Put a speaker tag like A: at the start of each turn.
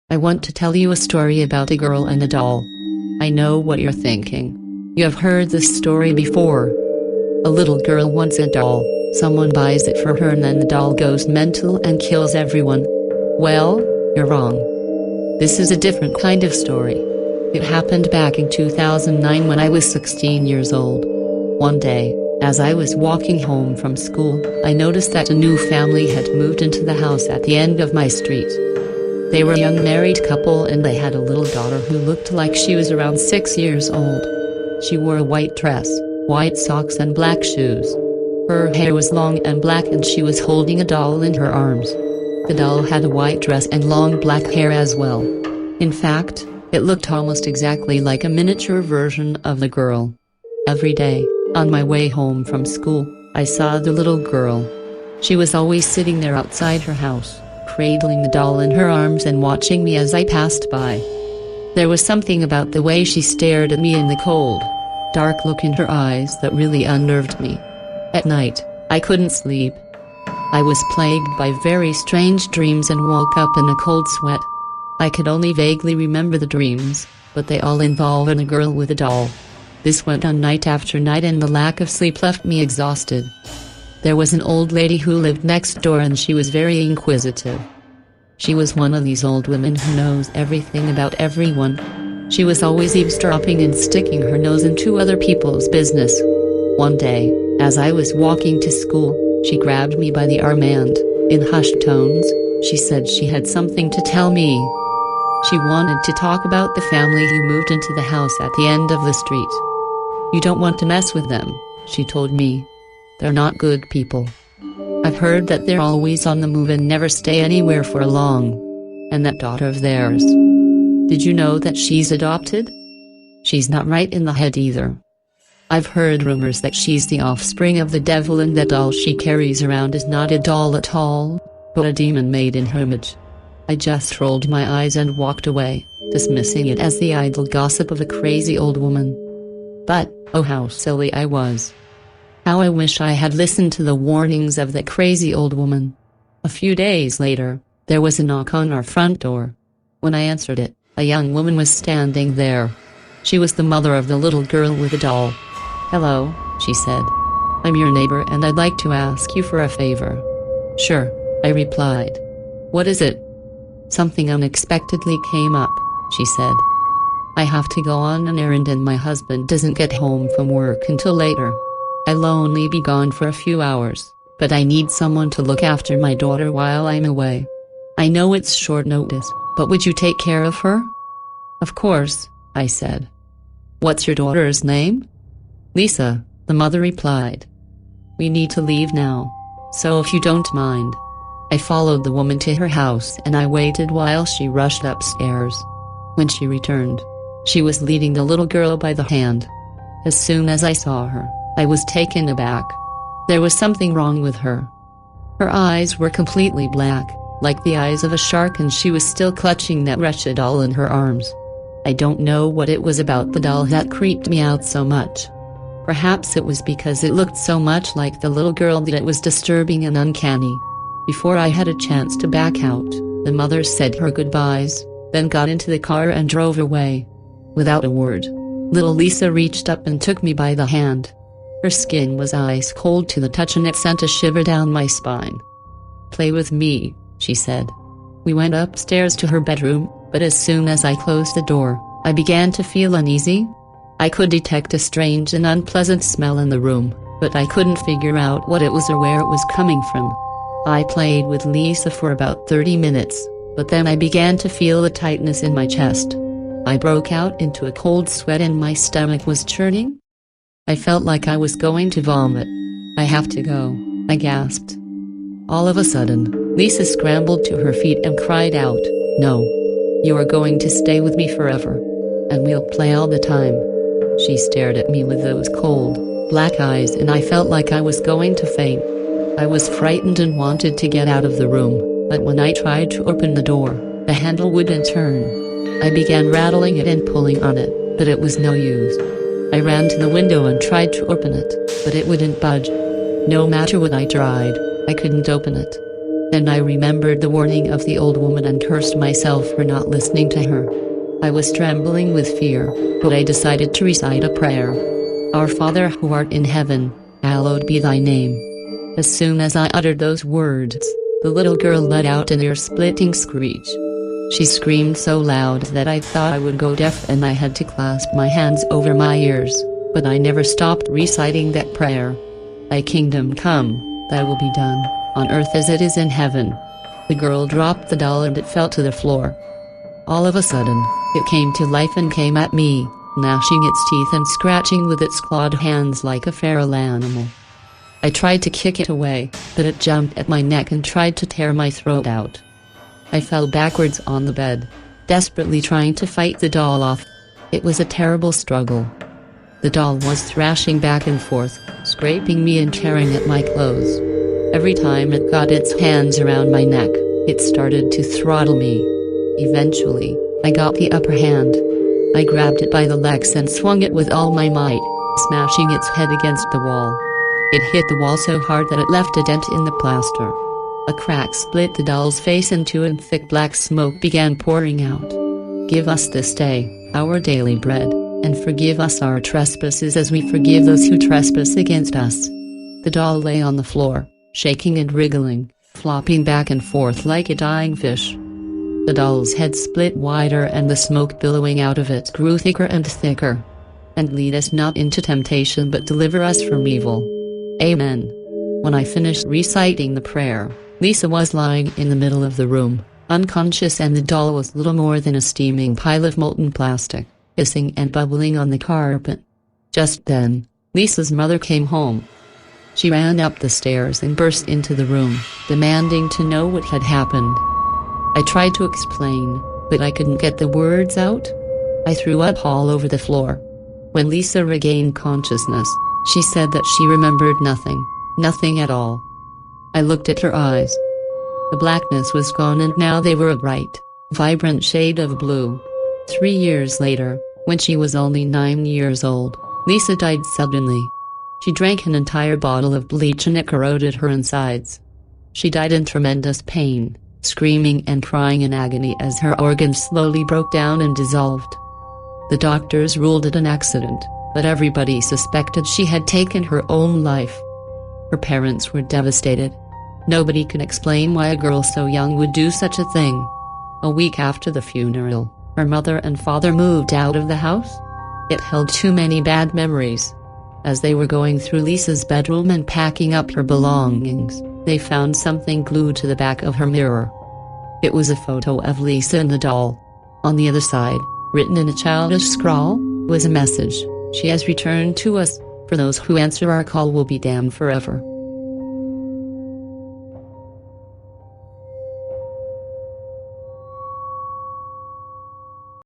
A: I want to tell you a story about a girl and a doll. I know what you're thinking. You have heard this story before. A little girl wants a doll, someone buys it for her and then the doll goes mental and kills everyone. Well, you're wrong. This is a different kind of story. It happened back in 2009 when I was 16 years old. One day, as I was walking home from school, I noticed that a new family had moved into the house at the end of my street. They were a young married couple and they had a little daughter who looked like she was around 6 years old. She wore a white dress, white socks and black shoes. Her hair was long and black and she was holding a doll in her arms. The doll had a white dress and long black hair as well. In fact, it looked almost exactly like a miniature version of the girl. Every day, on my way home from school, I saw the little girl. She was always sitting there outside her house, cradling the doll in her arms and watching me as I passed by. There was something about the way she stared at me in the cold, dark look in her eyes that really unnerved me. At night, I couldn't sleep. I was plagued by very strange dreams and woke up in a cold sweat. I could only vaguely remember the dreams, but they all involved a girl with a doll. This went on night after night and the lack of sleep left me exhausted. There was an old lady who lived next door and she was very inquisitive. She was one of these old women who knows everything about everyone. She was always eavesdropping and sticking her nose into other people's business. One day, as I was walking to school, she grabbed me by the arm and, in hushed tones, she said she had something to tell me. She wanted to talk about the family who moved into the house at the end of the street. "You don't want to mess with them," she told me. "They're not good people. I've heard that they're always on the move and never stay anywhere for long. And that daughter of theirs. Did you know that she's adopted? She's not right in the head either. I've heard rumors that she's the offspring of the devil and that doll she carries around is not a doll at all, but a demon made in her image." I just rolled my eyes and walked away, dismissing it as the idle gossip of a crazy old woman. But, oh how silly I was. How I wish I had listened to the warnings of that crazy old woman. A few days later, there was a knock on our front door. When I answered it, a young woman was standing there. She was the mother of the little girl with the doll. "Hello," she said. "I'm your neighbor and I'd like to ask you for a favor." "Sure," I replied. "What is it?" "Something unexpectedly came up," she said. "I have to go on an errand and my husband doesn't get home from work until later. I'll only be gone for a few hours, but I need someone to look after my daughter while I'm away. I know it's short notice, but would you take care of her?" "Of course," I said. "What's your daughter's name?" "Lisa," the mother replied. "We need to leave now, so if you don't mind." I followed the woman to her house and I waited while she rushed upstairs. When she returned, she was leading the little girl by the hand. As soon as I saw her, I was taken aback. There was something wrong with her. Her eyes were completely black, like the eyes of a shark, and she was still clutching that wretched doll in her arms. I don't know what it was about the doll that creeped me out so much. Perhaps it was because it looked so much like the little girl that it was disturbing and uncanny. Before I had a chance to back out, the mother said her goodbyes, then got into the car and drove away. Without a word, little Lisa reached up and took me by the hand. Her skin was ice cold to the touch and it sent a shiver down my spine. "Play with me," she said. We went upstairs to her bedroom, but as soon as I closed the door, I began to feel uneasy. I could detect a strange and unpleasant smell in the room, but I couldn't figure out what it was or where it was coming from. I played with Lisa for about 30 minutes, but then I began to feel a tightness in my chest. I broke out into a cold sweat and my stomach was churning. I felt like I was going to vomit. "I have to go," I gasped. All of a sudden, Lisa scrambled to her feet and cried out, "No! You are going to stay with me forever. And we'll play all the time." She stared at me with those cold, black eyes and I felt like I was going to faint. I was frightened and wanted to get out of the room, but when I tried to open the door, the handle wouldn't turn. I began rattling it and pulling on it, but it was no use. I ran to the window and tried to open it, but it wouldn't budge. No matter what I tried, I couldn't open it. Then I remembered the warning of the old woman and cursed myself for not listening to her. I was trembling with fear, but I decided to recite a prayer. Our Father who art in heaven, hallowed be thy name. As soon as I uttered those words, the little girl let out an ear-splitting screech. She screamed so loud that I thought I would go deaf and I had to clasp my hands over my ears, but I never stopped reciting that prayer. Thy kingdom come, thy will be done, on earth as it is in heaven. The girl dropped the doll and it fell to the floor. All of a sudden, it came to life and came at me, gnashing its teeth and scratching with its clawed hands like a feral animal. I tried to kick it away, but it jumped at my neck and tried to tear my throat out. I fell backwards on the bed, desperately trying to fight the doll off. It was a terrible struggle. The doll was thrashing back and forth, scraping me and tearing at my clothes. Every time it got its hands around my neck, it started to throttle me. Eventually, I got the upper hand. I grabbed it by the legs and swung it with all my might, smashing its head against the wall. It hit the wall so hard that it left a dent in the plaster. A crack split the doll's face in two and thick black smoke began pouring out. Give us this day our daily bread, and forgive us our trespasses as we forgive those who trespass against us. The doll lay on the floor, shaking and wriggling, flopping back and forth like a dying fish. The doll's head split wider and the smoke billowing out of it grew thicker and thicker. And lead us not into temptation but deliver us from evil. Amen. When I finished reciting the prayer, Lisa was lying in the middle of the room, unconscious, and the doll was little more than a steaming pile of molten plastic, hissing and bubbling on the carpet. Just then, Lisa's mother came home. She ran up the stairs and burst into the room, demanding to know what had happened. I tried to explain, but I couldn't get the words out. I threw up all over the floor. When Lisa regained consciousness, she said that she remembered nothing at all. I looked at her eyes. The blackness was gone and now they were a bright, vibrant shade of blue. 3 years later, when she was only 9 years old, Lisa died suddenly. She drank an entire bottle of bleach and it corroded her insides. She died in tremendous pain, screaming and crying in agony as her organs slowly broke down and dissolved. The doctors ruled it an accident, but everybody suspected she had taken her own life. Her parents were devastated. Nobody could explain why a girl so young would do such a thing. A week after the funeral, her mother and father moved out of the house. It held too many bad memories. As they were going through Lisa's bedroom and packing up her belongings, they found something glued to the back of her mirror. It was a photo of Lisa and the doll. On the other side, written in a childish scrawl, was a message: "She has returned to us. For those who answer our call will be damned forever."